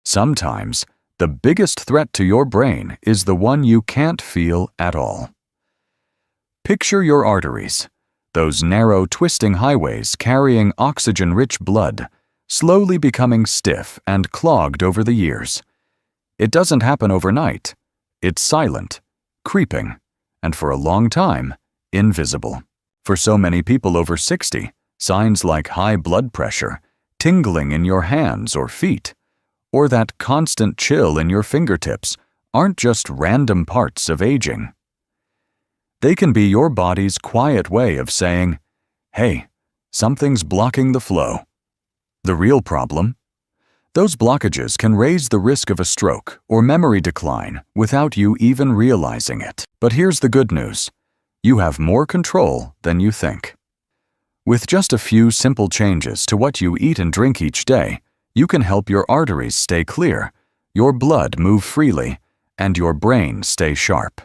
Sometimes, the biggest threat to your brain is the one you can't feel at all. Picture your arteries, those narrow, twisting highways carrying oxygen-rich blood, slowly becoming stiff and clogged over the years. It doesn't happen overnight. It's silent, creeping, and for a long time, invisible. For so many people over 60, signs like high blood pressure, tingling in your hands or feet, or that constant chill in your fingertips aren't just random parts of aging. They can be your body's quiet way of saying, "Hey, something's blocking the flow." The real problem? Those blockages can raise the risk of a stroke or memory decline without you even realizing it. But here's the good news. You have more control than you think. With just a few simple changes to what you eat and drink each day, you can help your arteries stay clear, your blood move freely, and your brain stay sharp.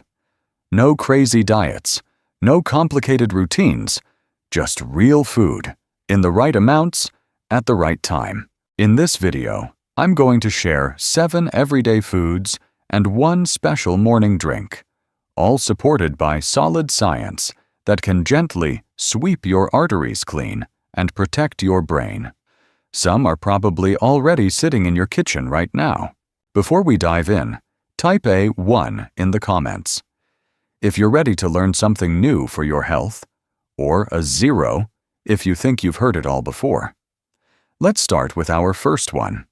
No crazy diets, no complicated routines, just real food, in the right amounts, at the right time. In this video, I'm going to share 7 everyday foods and 1 special morning drink, all supported by solid science that can gently sweep your arteries clean and protect your brain. Some are probably already sitting in your kitchen right now. Before we dive in, type a 1 in the comments if you're ready to learn something new for your health, or a 0 if you think you've heard it all before. Let's start with our first one.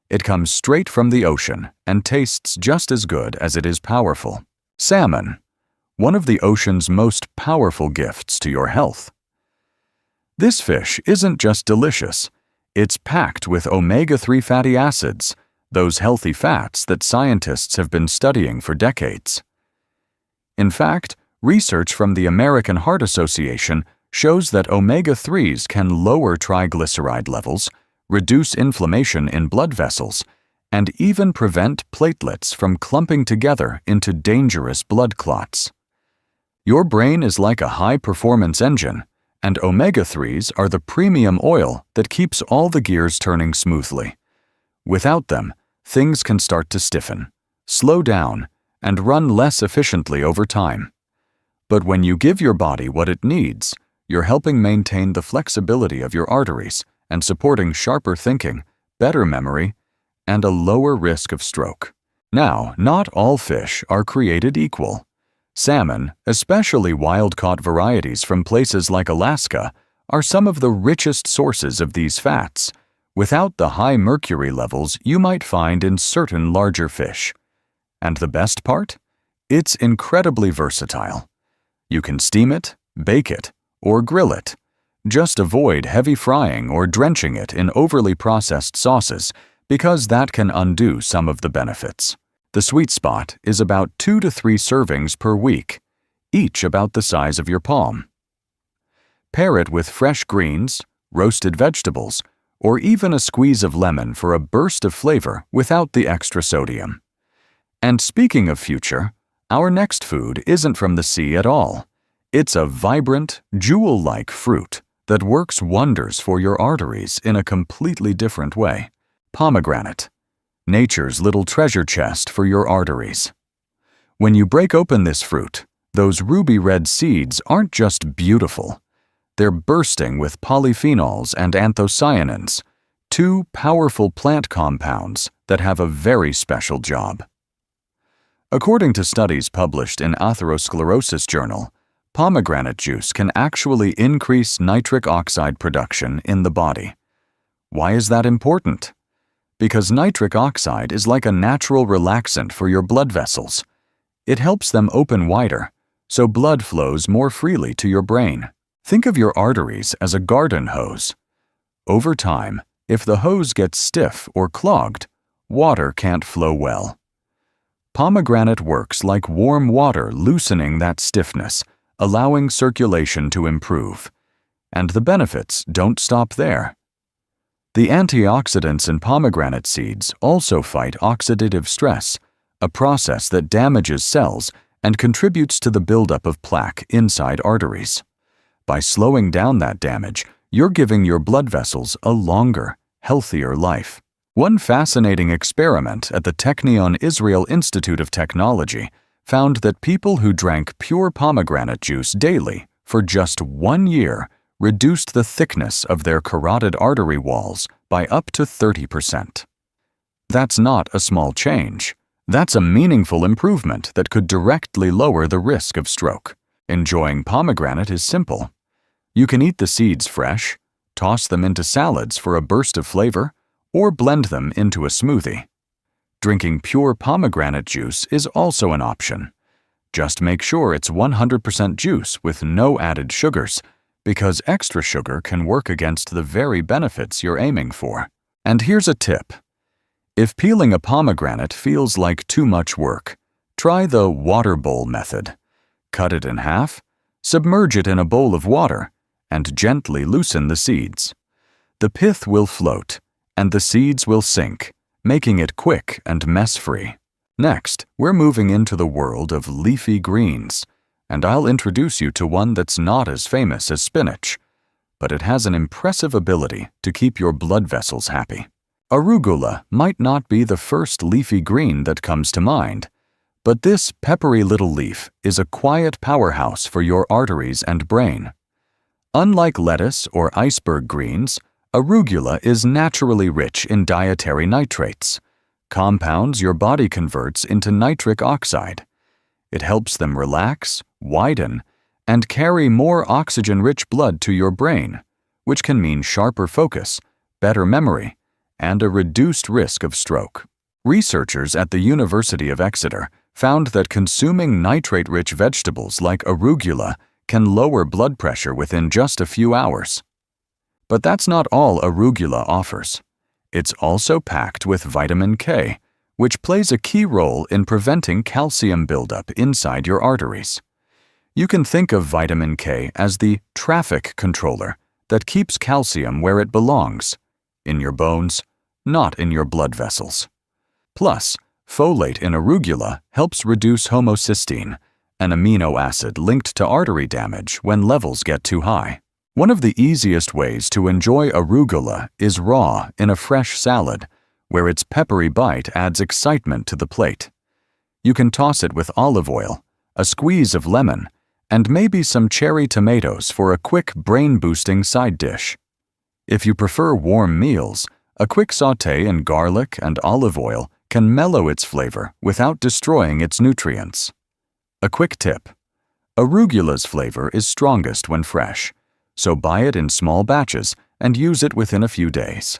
It comes straight from the ocean and tastes just as good as it is powerful. Salmon, one of the ocean's most powerful gifts to your health. This fish isn't just delicious, it's packed with omega-3 fatty acids, those healthy fats that scientists have been studying for decades. In fact, research from the American Heart Association shows that omega-3s can lower triglyceride levels, reduce inflammation in blood vessels, and even prevent platelets from clumping together into dangerous blood clots. Your brain is like a high-performance engine, and omega-3s are the premium oil that keeps all the gears turning smoothly. Without them, things can start to stiffen, slow down, and run less efficiently over time. But when you give your body what it needs, you're helping maintain the flexibility of your arteries and supporting sharper thinking, better memory, and a lower risk of stroke. Now, not all fish are created equal. Salmon, especially wild-caught varieties from places like Alaska, are some of the richest sources of these fats, without the high mercury levels you might find in certain larger fish. And the best part? It's incredibly versatile. You can steam it, bake it, or grill it. Just avoid heavy frying or drenching it in overly processed sauces because that can undo some of the benefits. The sweet spot is about 2 to 3 servings per week, each about the size of your palm. Pair it with fresh greens, roasted vegetables, or even a squeeze of lemon for a burst of flavor without the extra sodium. And speaking of future, our next food isn't from the sea at all. It's a vibrant, jewel-like fruit that works wonders for your arteries in a completely different way. Pomegranate, nature's little treasure chest for your arteries. When you break open this fruit, those ruby-red seeds aren't just beautiful. They're bursting with polyphenols and anthocyanins, 2 powerful plant compounds that have a very special job. According to studies published in Atherosclerosis Journal, pomegranate juice can actually increase nitric oxide production in the body. Why is that important? Because nitric oxide is like a natural relaxant for your blood vessels. It helps them open wider, so blood flows more freely to your brain. Think of your arteries as a garden hose. Over time, if the hose gets stiff or clogged, water can't flow well. Pomegranate works like warm water, loosening that stiffness, allowing circulation to improve. And the benefits don't stop there. The antioxidants in pomegranate seeds also fight oxidative stress, a process that damages cells and contributes to the buildup of plaque inside arteries. By slowing down that damage, you're giving your blood vessels a longer, healthier life. One fascinating experiment at the Technion Israel Institute of Technology found that people who drank pure pomegranate juice daily for just 1 year reduced the thickness of their carotid artery walls by up to 30%. That's not a small change. That's a meaningful improvement that could directly lower the risk of stroke. Enjoying pomegranate is simple. You can eat the seeds fresh, toss them into salads for a burst of flavor, or blend them into a smoothie. Drinking pure pomegranate juice is also an option. Just make sure it's 100% juice with no added sugars, because extra sugar can work against the very benefits you're aiming for. And here's a tip. If peeling a pomegranate feels like too much work, try the water bowl method. Cut it in half, submerge it in a bowl of water, and gently loosen the seeds. The pith will float, and the seeds will sink, making it quick and mess-free. Next, we're moving into the world of leafy greens, and I'll introduce you to one that's not as famous as spinach, but it has an impressive ability to keep your blood vessels happy. Arugula might not be the first leafy green that comes to mind, but this peppery little leaf is a quiet powerhouse for your arteries and brain. Unlike lettuce or iceberg greens, arugula is naturally rich in dietary nitrates, compounds your body converts into nitric oxide. It helps them relax, widen, and carry more oxygen-rich blood to your brain, which can mean sharper focus, better memory, and a reduced risk of stroke. Researchers at the University of Exeter found that consuming nitrate-rich vegetables like arugula can lower blood pressure within just a few hours. But that's not all arugula offers. It's also packed with vitamin K, which plays a key role in preventing calcium buildup inside your arteries. You can think of vitamin K as the traffic controller that keeps calcium where it belongs, in your bones, not in your blood vessels. Plus, folate in arugula helps reduce homocysteine, an amino acid linked to artery damage when levels get too high. One of the easiest ways to enjoy arugula is raw in a fresh salad, where its peppery bite adds excitement to the plate. You can toss it with olive oil, a squeeze of lemon, and maybe some cherry tomatoes for a quick brain-boosting side dish. If you prefer warm meals, a quick sauté in garlic and olive oil can mellow its flavor without destroying its nutrients. A quick tip: arugula's flavor is strongest when fresh, so buy it in small batches and use it within a few days.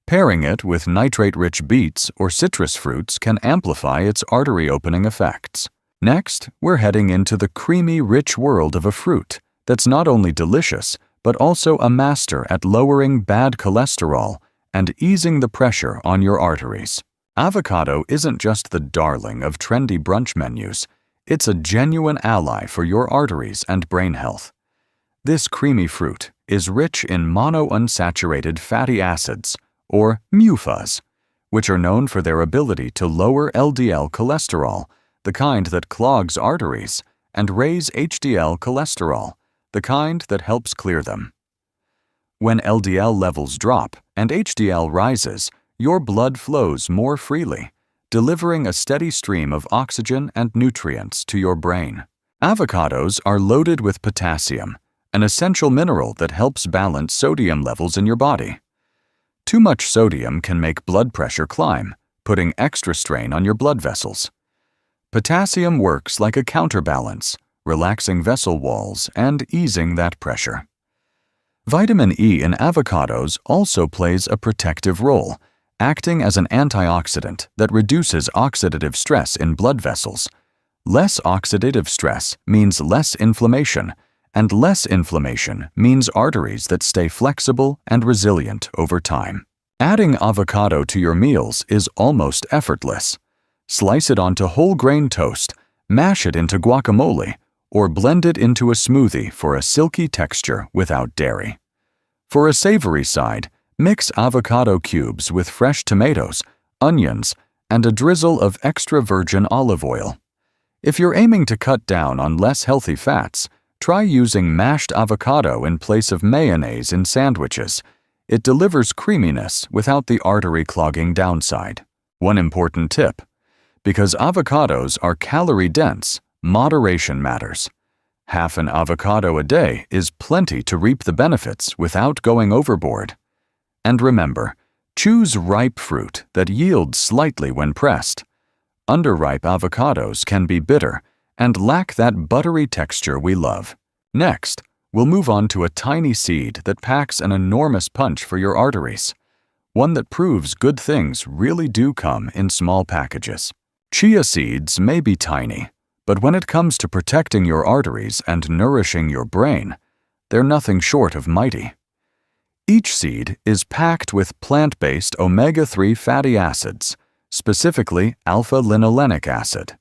Pairing it with nitrate-rich beets or citrus fruits can amplify its artery-opening effects. Next, we're heading into the creamy, rich world of a fruit that's not only delicious, but also a master at lowering bad cholesterol and easing the pressure on your arteries. Avocado isn't just the darling of trendy brunch menus, it's a genuine ally for your arteries and brain health. This creamy fruit is rich in monounsaturated fatty acids, or MUFAs, which are known for their ability to lower LDL cholesterol, the kind that clogs arteries, and raise HDL cholesterol, the kind that helps clear them. When LDL levels drop and HDL rises, your blood flows more freely, delivering a steady stream of oxygen and nutrients to your brain. Avocados are loaded with potassium, an essential mineral that helps balance sodium levels in your body. Too much sodium can make blood pressure climb, putting extra strain on your blood vessels. Potassium works like a counterbalance, relaxing vessel walls and easing that pressure. Vitamin E in avocados also plays a protective role, acting as an antioxidant that reduces oxidative stress in blood vessels. Less oxidative stress means less inflammation, and less inflammation means arteries that stay flexible and resilient over time. Adding avocado to your meals is almost effortless. Slice it onto whole grain toast, mash it into guacamole, or blend it into a smoothie for a silky texture without dairy. For a savory side, mix avocado cubes with fresh tomatoes, onions, and a drizzle of extra virgin olive oil. If you're aiming to cut down on less healthy fats, try using mashed avocado in place of mayonnaise in sandwiches. It delivers creaminess without the artery-clogging downside. One important tip: because avocados are calorie-dense, moderation matters. Half an avocado a day is plenty to reap the benefits without going overboard. And remember, choose ripe fruit that yields slightly when pressed. Underripe avocados can be bitter and lack that buttery texture we love. Next, we'll move on to a tiny seed that packs an enormous punch for your arteries. One that proves good things really do come in small packages. Chia seeds may be tiny, but when it comes to protecting your arteries and nourishing your brain, they're nothing short of mighty. Each seed is packed with plant-based omega-3 fatty acids, specifically alpha-linolenic acid,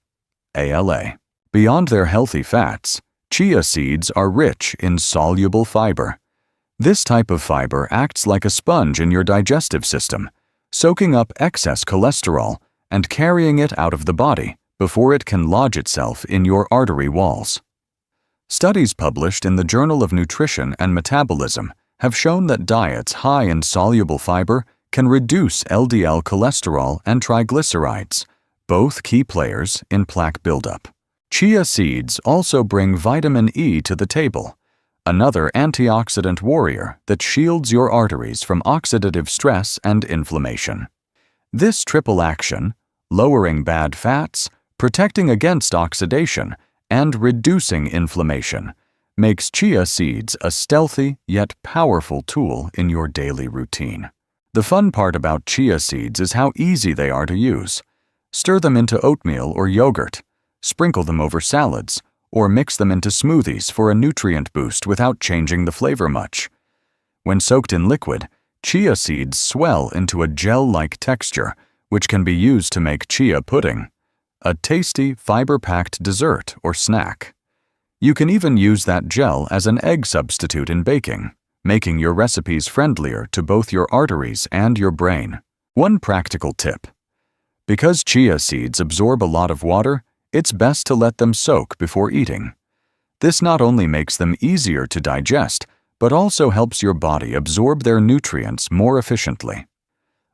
ALA. Beyond their healthy fats, chia seeds are rich in soluble fiber. This type of fiber acts like a sponge in your digestive system, soaking up excess cholesterol and carrying it out of the body before it can lodge itself in your artery walls. Studies published in the Journal of Nutrition and Metabolism have shown that diets high in soluble fiber can reduce LDL cholesterol and triglycerides, both key players in plaque buildup. Chia seeds also bring vitamin E to the table, another antioxidant warrior that shields your arteries from oxidative stress and inflammation. This triple action, lowering bad fats, protecting against oxidation, and reducing inflammation, makes chia seeds a stealthy yet powerful tool in your daily routine. The fun part about chia seeds is how easy they are to use. Stir them into oatmeal or yogurt, sprinkle them over salads, or mix them into smoothies for a nutrient boost without changing the flavor much. When soaked in liquid, chia seeds swell into a gel-like texture, which can be used to make chia pudding, a tasty, fiber-packed dessert or snack. You can even use that gel as an egg substitute in baking, making your recipes friendlier to both your arteries and your brain. One practical tip: because chia seeds absorb a lot of water, it's best to let them soak before eating. This not only makes them easier to digest, but also helps your body absorb their nutrients more efficiently.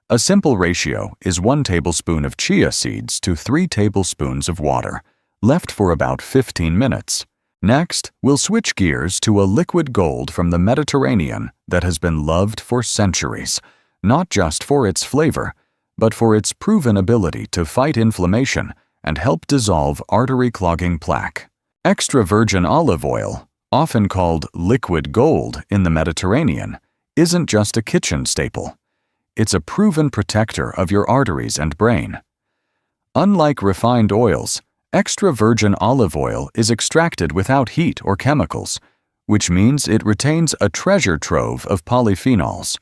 A simple ratio is 1 tablespoon of chia seeds to 3 tablespoons of water, left for about 15 minutes. Next, we'll switch gears to a liquid gold from the Mediterranean that has been loved for centuries, not just for its flavor, but for its proven ability to fight inflammation and help dissolve artery-clogging plaque. Extra virgin olive oil, often called liquid gold in the Mediterranean, isn't just a kitchen staple. It's a proven protector of your arteries and brain. Unlike refined oils, extra virgin olive oil is extracted without heat or chemicals, which means it retains a treasure trove of polyphenols.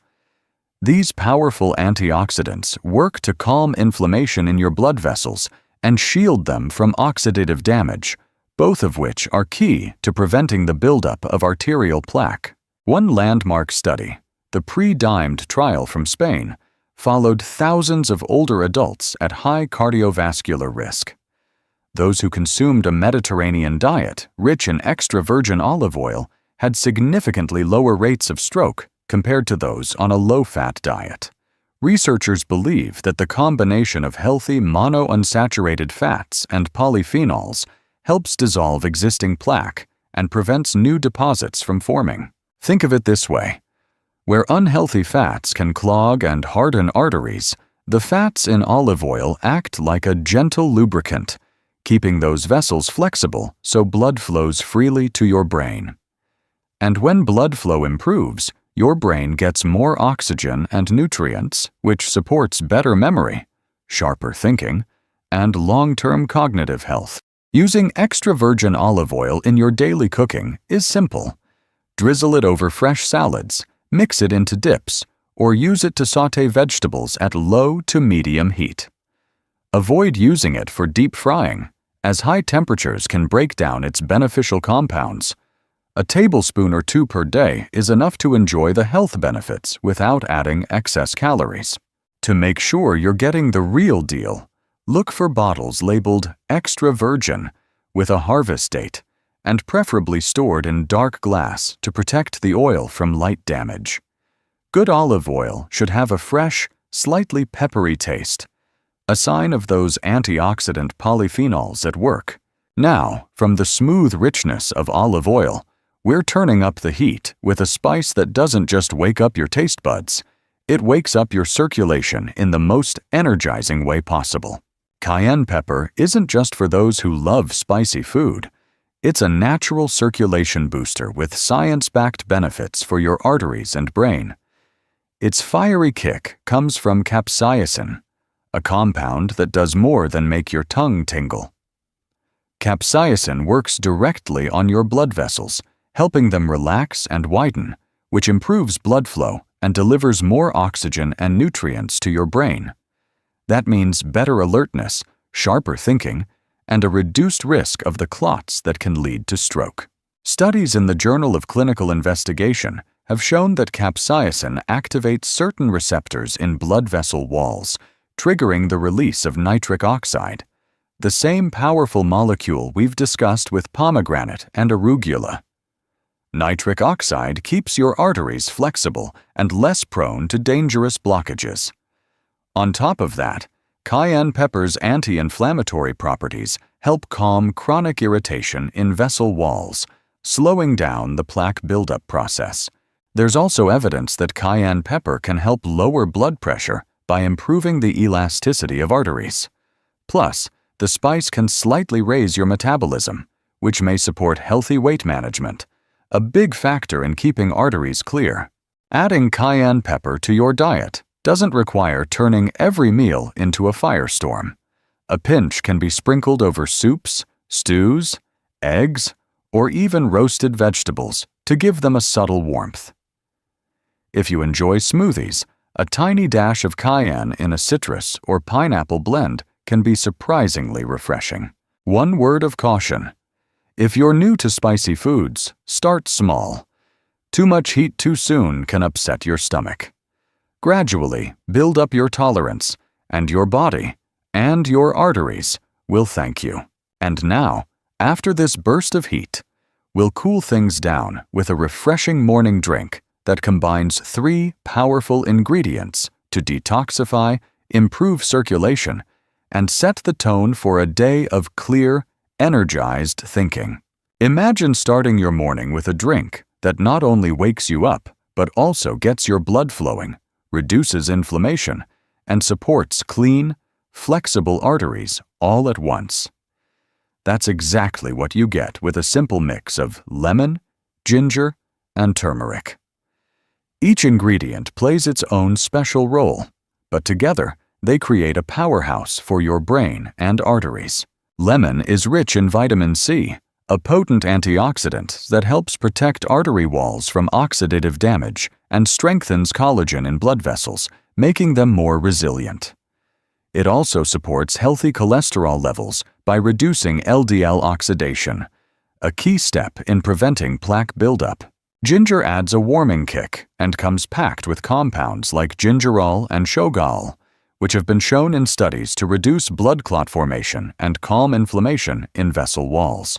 These powerful antioxidants work to calm inflammation in your blood vessels and shield them from oxidative damage, both of which are key to preventing the buildup of arterial plaque. One landmark study, the pre-dimed trial from Spain, followed thousands of older adults at high cardiovascular risk. Those who consumed a Mediterranean diet rich in extra virgin olive oil had significantly lower rates of stroke compared to those on a low-fat diet. Researchers believe that the combination of healthy monounsaturated fats and polyphenols helps dissolve existing plaque and prevents new deposits from forming. Think of it this way: where unhealthy fats can clog and harden arteries, the fats in olive oil act like a gentle lubricant, keeping those vessels flexible so blood flows freely to your brain. And when blood flow improves, your brain gets more oxygen and nutrients, which supports better memory, sharper thinking, and long-term cognitive health. Using extra virgin olive oil in your daily cooking is simple. Drizzle it over fresh salads, mix it into dips, or use it to sauté vegetables at low to medium heat. Avoid using it for deep frying, as high temperatures can break down its beneficial compounds. A tablespoon or 2 per day is enough to enjoy the health benefits without adding excess calories. To make sure you're getting the real deal, look for bottles labeled extra virgin with a harvest date, and preferably stored in dark glass to protect the oil from light damage. Good olive oil should have a fresh, slightly peppery taste, a sign of those antioxidant polyphenols at work. Now, from the smooth richness of olive oil, we're turning up the heat with a spice that doesn't just wake up your taste buds, it wakes up your circulation in the most energizing way possible. Cayenne pepper isn't just for those who love spicy food. It's a natural circulation booster with science-backed benefits for your arteries and brain. Its fiery kick comes from capsaicin, a compound that does more than make your tongue tingle. Capsaicin works directly on your blood vessels, helping them relax and widen, which improves blood flow and delivers more oxygen and nutrients to your brain. That means better alertness, sharper thinking, and a reduced risk of the clots that can lead to stroke. Studies in the Journal of Clinical Investigation have shown that capsaicin activates certain receptors in blood vessel walls, triggering the release of nitric oxide, the same powerful molecule we've discussed with pomegranate and arugula. Nitric oxide keeps your arteries flexible and less prone to dangerous blockages. On top of that, cayenne pepper's anti-inflammatory properties help calm chronic irritation in vessel walls, slowing down the plaque buildup process. There's also evidence that cayenne pepper can help lower blood pressure by improving the elasticity of arteries. Plus, the spice can slightly raise your metabolism, which may support healthy weight management, a big factor in keeping arteries clear. Adding cayenne pepper to your diet doesn't require turning every meal into a firestorm. A pinch can be sprinkled over soups, stews, eggs, or even roasted vegetables to give them a subtle warmth. If you enjoy smoothies, a tiny dash of cayenne in a citrus or pineapple blend can be surprisingly refreshing. One word of caution: if you're new to spicy foods, start small. Too much heat too soon can upset your stomach. Gradually build up your tolerance, and your body and your arteries will thank you. And now, after this burst of heat, we'll cool things down with a refreshing morning drink that combines 3 powerful ingredients to detoxify, improve circulation, and set the tone for a day of clear, energized thinking. Imagine starting your morning with a drink that not only wakes you up, but also gets your blood flowing, reduces inflammation, and supports clean, flexible arteries all at once. That's exactly what you get with a simple mix of lemon, ginger, and turmeric. Each ingredient plays its own special role, but together they create a powerhouse for your brain and arteries. Lemon is rich in vitamin C, a potent antioxidant that helps protect artery walls from oxidative damage and strengthens collagen in blood vessels, making them more resilient. It also supports healthy cholesterol levels by reducing LDL oxidation, a key step in preventing plaque buildup. Ginger adds a warming kick and comes packed with compounds like gingerol and shogal, which have been shown in studies to reduce blood clot formation and calm inflammation in vessel walls.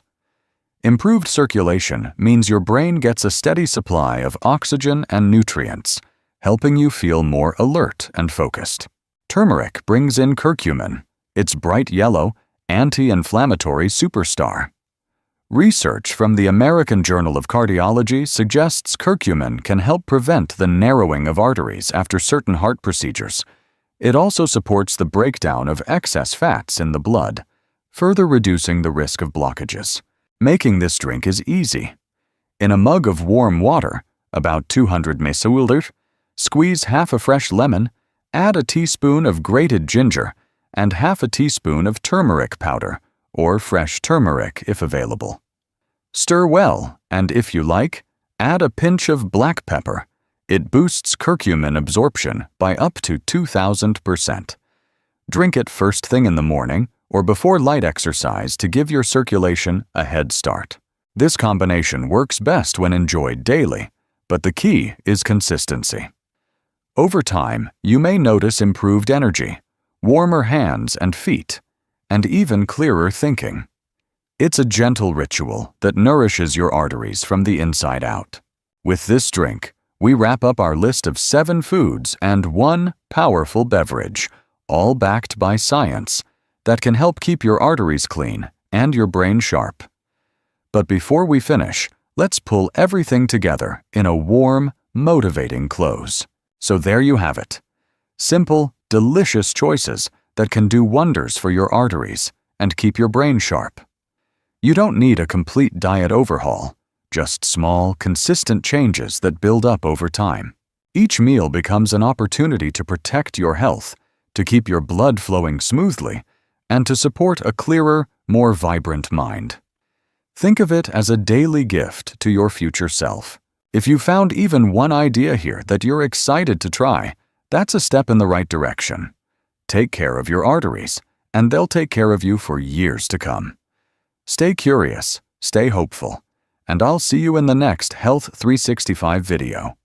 Improved circulation means your brain gets a steady supply of oxygen and nutrients, helping you feel more alert and focused. Turmeric brings in curcumin, its bright yellow, anti-inflammatory superstar. Research from the American Journal of Cardiology suggests curcumin can help prevent the narrowing of arteries after certain heart procedures. It also supports the breakdown of excess fats in the blood, further reducing the risk of blockages. Making this drink is easy. In a mug of warm water, about 200 ml, squeeze half a fresh lemon, add a teaspoon of grated ginger, and half a teaspoon of turmeric powder, or fresh turmeric if available. Stir well, and if you like, add a pinch of black pepper. It boosts curcumin absorption by up to 2,000%. Drink it first thing in the morning or before light exercise to give your circulation a head start. This combination works best when enjoyed daily, but the key is consistency. Over time, you may notice improved energy, warmer hands and feet, and even clearer thinking. It's a gentle ritual that nourishes your arteries from the inside out. With this drink, we wrap up our list of 7 foods and 1 powerful beverage, all backed by science, that can help keep your arteries clean and your brain sharp. But before we finish, let's pull everything together in a warm, motivating close. So there you have it. Simple, delicious choices that can do wonders for your arteries and keep your brain sharp. You don't need a complete diet overhaul, just small, consistent changes that build up over time. Each meal becomes an opportunity to protect your health, to keep your blood flowing smoothly, and to support a clearer, more vibrant mind. Think of it as a daily gift to your future self. If you found even one idea here that you're excited to try, that's a step in the right direction. Take care of your arteries, and they'll take care of you for years to come. Stay curious, stay hopeful, and I'll see you in the next Health 365 video.